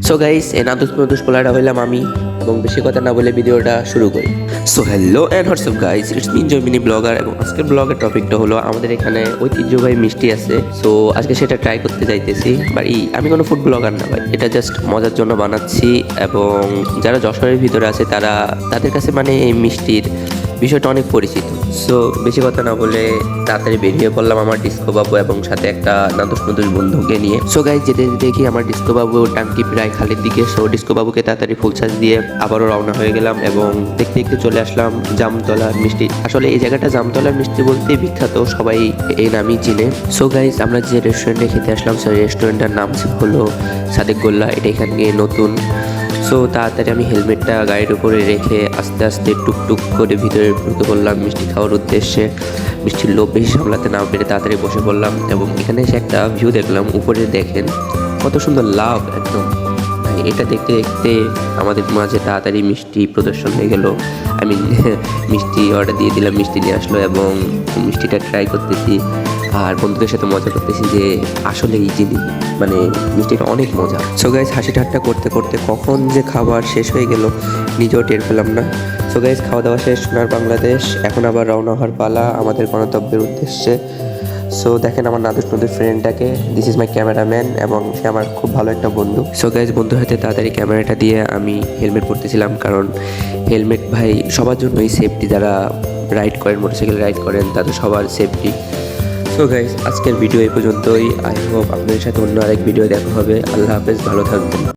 So guys এই নাদুস পোলাটা হইলাম আমি এবং বেশি কথা না বলে ভিডিওটা শুরু করি। So hello and WhatsApp guys, it's me enjoy mini blogger এবং আজকের ব্লগের টপিকটা হলো আমাদের এখানে ঐতিহ্যবাহী মিষ্টি আছে। সো আজকে সেটা ট্রাই করতে যাইতেছি। আমি কোনো ফুড ব্লগার না ভাই, এটা জাস্ট মজার জন্য বানাচ্ছি এবং যারা যশোরের ভিতরে আছে তাদের কাছে মানে এই মিষ্টির বিষয়টা অনেক পরিচিত। সো বেশি কথা না বলে তাড়াতাড়ি বেরিয়ে পড়লাম আমার ডিস্কো বাবু এবং সাথে একটা নাদুস বন্ধুকে নিয়ে। সো গাইস যেতে দেখি আমার ডিস্কো বাবু টাঙ্কি প্রায় খালের দিকে। সো ডিস্কো বাবুকে তাড়াতাড়ি ফুল চার্জ দিয়ে আবারও রওনা হয়ে গেলাম এবং দেখতে দেখতে চলে আসলাম জামতলার মিষ্টি। আসলে এই জায়গাটা জামতলার মিষ্টি বলতে বিখ্যাত, সবাই এই নামই চিনে। সো গাইস আমরা যে রেস্টুরেন্টে খেতে আসলাম সেই রেস্টুরেন্টের নাম হলো সাদেক গোল্লা। এটা এখানে নতুন। সো তাড়াতাড়ি আমি হেলমেটটা গাড়ির উপরে রেখে আস্তে আস্তে টুকটুক করে ভিতরে ঢুকে পড়লাম মিষ্টি খাওয়ার উদ্দেশ্যে। মিষ্টির লোভ বেশি সামলাতে না পেরে তাড়াতাড়ি বসে পড়লাম এবং এখানে এসে একটা ভিউ দেখলাম। উপরে দেখেন কত সুন্দর লাভ একদম। এটা দেখতে দেখতে আমাদের মাঝে তাড়াতাড়ি মিষ্টি প্রদর্শন হয়ে গেল। আমি মিষ্টি অর্ডার দিয়ে দিলাম, মিষ্টি নিয়ে আসলো এবং মিষ্টিটা ট্রাই করতেছি আর বন্ধুদের সাথে মজা করতেছি যে আসলে এই জিনিস মানে মিষ্টিটা অনেক মজা। সো গাইস হাসি ঠাট্টা করতে করতে কখন যে খাবার শেষ হয়ে গেল নিজেও টের পেলাম না। সো গাইস খাওয়া দাওয়া শেষ সোনার বাংলাদেশ, এখন আবার রওনা হওয়ার পালা আমাদের গন্তব্যের উদ্দেশ্যে। সো দেখেন আমার নাদুস ফ্রেন্ডটাকে, দিস ইজ মাই ক্যামেরাম্যান এবং সে আমার খুব ভালো একটা বন্ধু। সো গাইজ বন্ধুর হাতে তাড়াতাড়ি ক্যামেরাটা দিয়ে আমি হেলমেট পরতেছিলাম, কারণ হেলমেট ভাই সবার জন্যই সেফটি। যারা রাইড করেন, মোটরসাইকেল রাইড করেন, তাদের সবার সেফটি। সো গাইজ আজকের ভিডিও এই পর্যন্তই। আই হোপ আপনাদের সাথে অন্য আরেক ভিডিও দেখা হবে। আল্লাহ হাফেজ, ভালো থাকবেন।